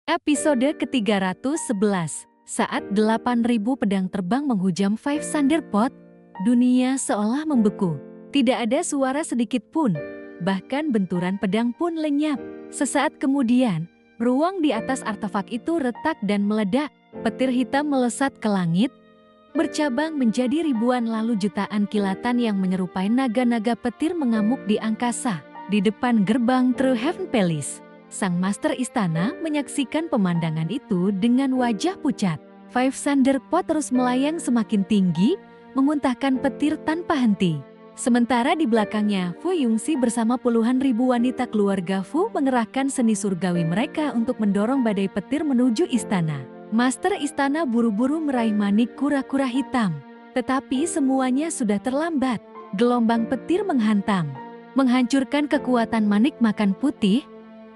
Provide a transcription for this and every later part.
Episode ke-311. Saat 8.000 pedang terbang menghujam Five Thunderpot, dunia seolah membeku. Tidak ada suara sedikit pun, bahkan benturan pedang pun lenyap. Sesaat kemudian, ruang di atas artefak itu retak dan meledak. Petir hitam melesat ke langit, bercabang menjadi ribuan lalu jutaan kilatan yang menyerupai naga-naga petir mengamuk di angkasa. Di depan gerbang True Heaven Palace, sang master istana menyaksikan pemandangan itu dengan wajah pucat. Five Thunderpot terus melayang semakin tinggi, memuntahkan petir tanpa henti. Sementara di belakangnya, Fu Yongxi bersama puluhan ribu wanita keluarga Fu mengerahkan seni surgawi mereka untuk mendorong badai petir menuju istana. Master istana buru-buru meraih manik kura-kura hitam. Tetapi semuanya sudah terlambat. Gelombang petir menghantam, menghancurkan kekuatan manik makan putih,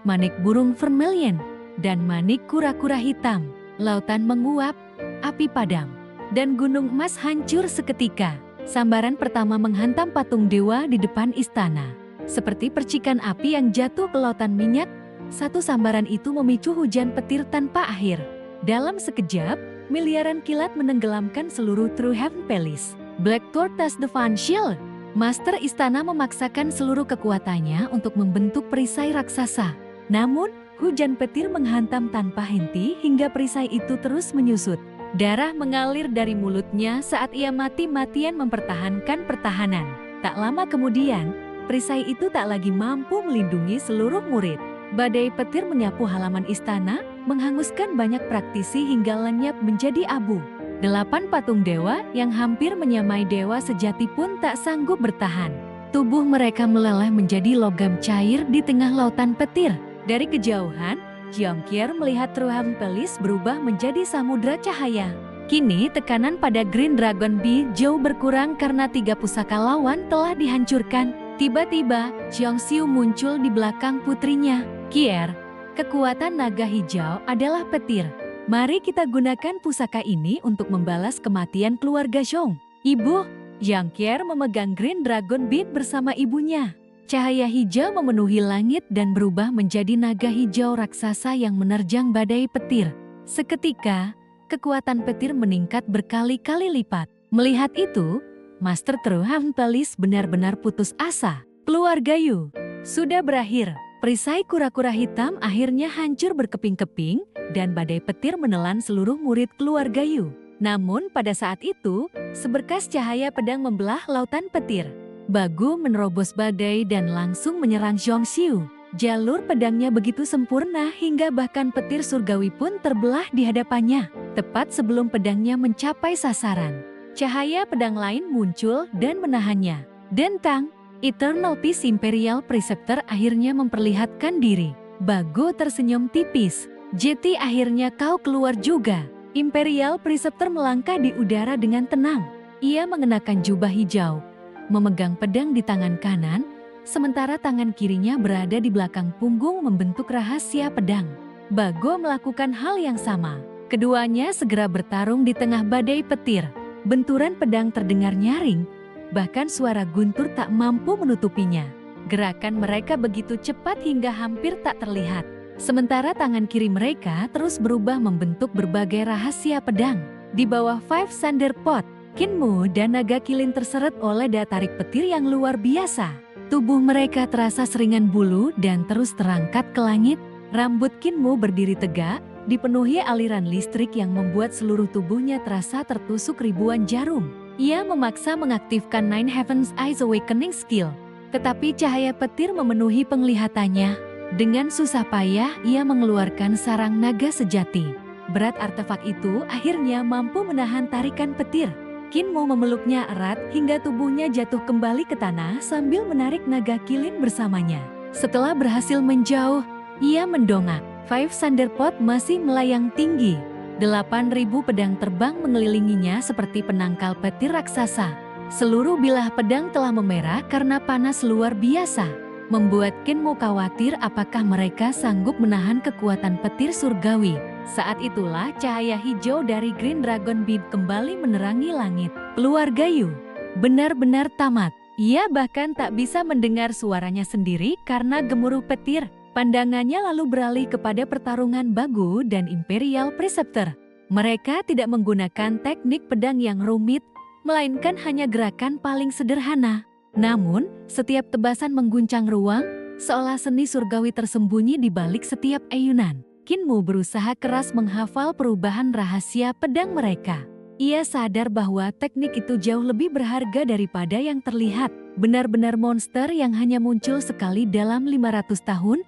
manik burung vermilion, dan manik kura-kura hitam. Lautan menguap, api padam, dan gunung emas hancur seketika. Sambaran pertama menghantam patung dewa di depan istana. Seperti percikan api yang jatuh ke lautan minyak, satu sambaran itu memicu hujan petir tanpa akhir. Dalam sekejap, miliaran kilat menenggelamkan seluruh True Heaven Palace. Black Tortoise Devon Shield. Master istana memaksakan seluruh kekuatannya untuk membentuk perisai raksasa. Namun, hujan petir menghantam tanpa henti hingga perisai itu terus menyusut. Darah mengalir dari mulutnya saat ia mati-matian mempertahankan pertahanan. Tak lama kemudian, perisai itu tak lagi mampu melindungi seluruh murid. Badai petir menyapu halaman istana, menghanguskan banyak praktisi hingga lenyap menjadi abu. 8 patung dewa yang hampir menyamai dewa sejati pun tak sanggup bertahan. Tubuh mereka meleleh menjadi logam cair di tengah lautan petir. Dari kejauhan, Jiangqier melihat True Heaven Palace berubah menjadi samudra cahaya. Kini tekanan pada Green Dragon Beat jauh berkurang karena 3 pusaka lawan telah dihancurkan. Tiba-tiba, Jiangxiu muncul di belakang putrinya. Qier, kekuatan naga hijau adalah petir. Mari kita gunakan pusaka ini untuk membalas kematian keluarga Zhong. Ibu, Jiangqier memegang Green Dragon Beat bersama ibunya. Cahaya hijau memenuhi langit dan berubah menjadi naga hijau raksasa yang menerjang badai petir. Seketika, kekuatan petir meningkat berkali-kali lipat. Melihat itu, Master True Heaven Palace benar-benar putus asa. Keluarga Yu sudah berakhir. Perisai kura-kura hitam akhirnya hancur berkeping-keping dan badai petir menelan seluruh murid keluarga Yu. Namun pada saat itu, seberkas cahaya pedang membelah lautan petir. Bagu menerobos badai dan langsung menyerang Zhongxiu. Jalur pedangnya begitu sempurna hingga bahkan petir surgawi pun terbelah di hadapannya. Tepat sebelum pedangnya mencapai sasaran, cahaya pedang lain muncul dan menahannya. Dentang, Eternal Peace Imperial Preceptor akhirnya memperlihatkan diri. Bagu tersenyum tipis. Jeti, akhirnya kau keluar juga. Imperial Preceptor melangkah di udara dengan tenang. Ia mengenakan jubah hijau, memegang pedang di tangan kanan, sementara tangan kirinya berada di belakang punggung membentuk rahasia pedang. Bagu melakukan hal yang sama. Keduanya segera bertarung di tengah badai petir. Benturan pedang terdengar nyaring, bahkan suara guntur tak mampu menutupinya. Gerakan mereka begitu cepat hingga hampir tak terlihat. Sementara tangan kiri mereka terus berubah membentuk berbagai rahasia pedang. Di bawah Five Thunderpot, Qin Mu dan naga kilin terseret oleh daya tarik petir yang luar biasa. Tubuh mereka terasa seringan bulu dan terus terangkat ke langit. Rambut Qin Mu berdiri tegak, dipenuhi aliran listrik yang membuat seluruh tubuhnya terasa tertusuk ribuan jarum. Ia memaksa mengaktifkan Nine Heavens Eyes Awakening Skill, tetapi cahaya petir memenuhi penglihatannya. Dengan susah payah, ia mengeluarkan sarang naga sejati. Berat artefak itu akhirnya mampu menahan tarikan petir. Qin Mu memeluknya erat hingga tubuhnya jatuh kembali ke tanah sambil menarik naga kilin bersamanya. Setelah berhasil menjauh, ia mendongak. Five Thunderpot masih melayang tinggi. 8.000 pedang terbang mengelilinginya seperti penangkal petir raksasa. Seluruh bilah pedang telah memerah karena panas luar biasa, membuat Qin Mu khawatir apakah mereka sanggup menahan kekuatan petir surgawi. Saat itulah cahaya hijau dari Green Dragon Beat kembali menerangi langit. Keluarga Yu benar-benar tamat. Ia bahkan tak bisa mendengar suaranya sendiri karena gemuruh petir. Pandangannya lalu beralih kepada pertarungan Bagu dan Imperial Preceptor. Mereka tidak menggunakan teknik pedang yang rumit, melainkan hanya gerakan paling sederhana. Namun, setiap tebasan mengguncang ruang, seolah seni surgawi tersembunyi di balik setiap ayunan. Kinmu berusaha keras menghafal perubahan rahasia pedang mereka. Ia sadar bahwa teknik itu jauh lebih berharga daripada yang terlihat. Benar-benar monster yang hanya muncul sekali dalam 500 tahun.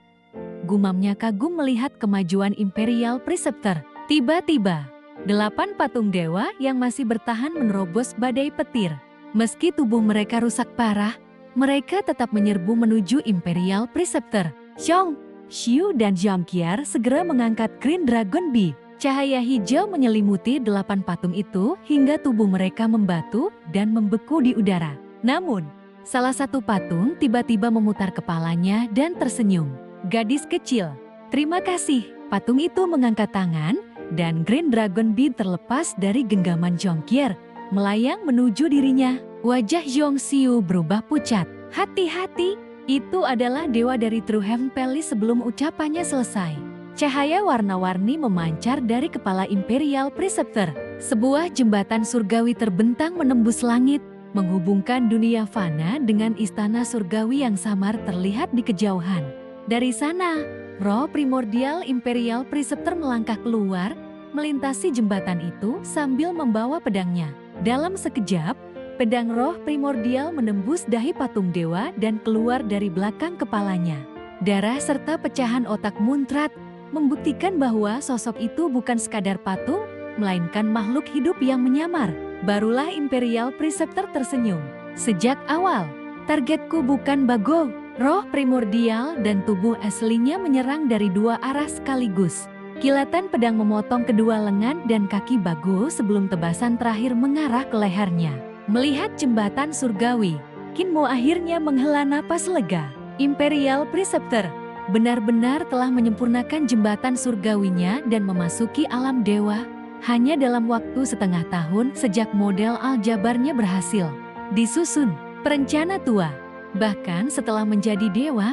Gumamnya kagum melihat kemajuan Imperial Preceptor. Tiba-tiba, 8 patung dewa yang masih bertahan menerobos badai petir. Meski tubuh mereka rusak parah, mereka tetap menyerbu menuju Imperial Preceptor. Xiong, Xiu dan Jiangqiar segera mengangkat Green Dragon Bead. Cahaya hijau menyelimuti 8 patung itu hingga tubuh mereka membatu dan membeku di udara. Namun, salah satu patung tiba-tiba memutar kepalanya dan tersenyum. Gadis kecil, terima kasih. Patung itu mengangkat tangan dan Green Dragon Bead terlepas dari genggaman Jiangqiar, melayang menuju dirinya. Wajah Zhongxiu berubah pucat. Hati-hati, itu adalah dewa dari True Heaven Palace. Sebelum ucapannya selesai, cahaya warna-warni memancar dari kepala Imperial Preceptor. Sebuah jembatan surgawi terbentang menembus langit, menghubungkan dunia fana dengan istana surgawi yang samar terlihat di kejauhan. Dari sana, roh primordial Imperial Preceptor melangkah keluar, melintasi jembatan itu sambil membawa pedangnya. Dalam sekejap, pedang roh primordial menembus dahi patung dewa dan keluar dari belakang kepalanya. Darah serta pecahan otak muncrat membuktikan bahwa sosok itu bukan sekadar patung, melainkan makhluk hidup yang menyamar. Barulah Imperial Preceptor tersenyum. Sejak awal, targetku bukan Bago. Roh primordial dan tubuh aslinya menyerang dari dua arah sekaligus. Kilatan pedang memotong kedua lengan dan kaki Bago sebelum tebasan terakhir mengarah ke lehernya. Melihat jembatan surgawi, Kinmo akhirnya menghela napas lega. Imperial Preceptor benar-benar telah menyempurnakan jembatan surgawinya dan memasuki alam dewa hanya dalam waktu setengah tahun sejak model aljabarnya berhasil disusun. Perencana tua. Bahkan setelah menjadi dewa,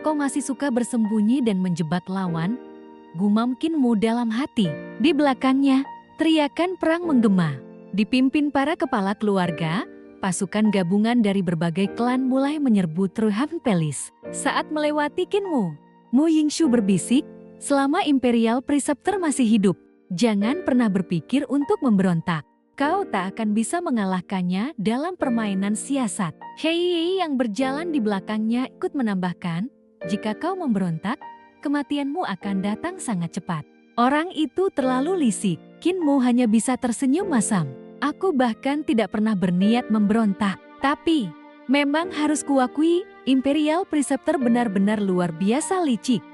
kau masih suka bersembunyi dan menjebak lawan? Gumam Kinmo dalam hati. Di belakangnya, teriakan perang menggema. Dipimpin para kepala keluarga, pasukan gabungan dari berbagai klan mulai menyerbu True Heaven Palace. Saat melewati Kinmo, Mu Yingshu berbisik, selama Imperial Preceptor masih hidup, jangan pernah berpikir untuk memberontak. Kau tak akan bisa mengalahkannya dalam permainan siasat. Hei yang berjalan di belakangnya ikut menambahkan, jika kau memberontak, kematianmu akan datang sangat cepat. Orang itu terlalu lisik. Kinmo hanya bisa tersenyum masam. Aku bahkan tidak pernah berniat memberontak. Tapi, memang harus kuakui, Imperial Preceptor benar-benar luar biasa licik.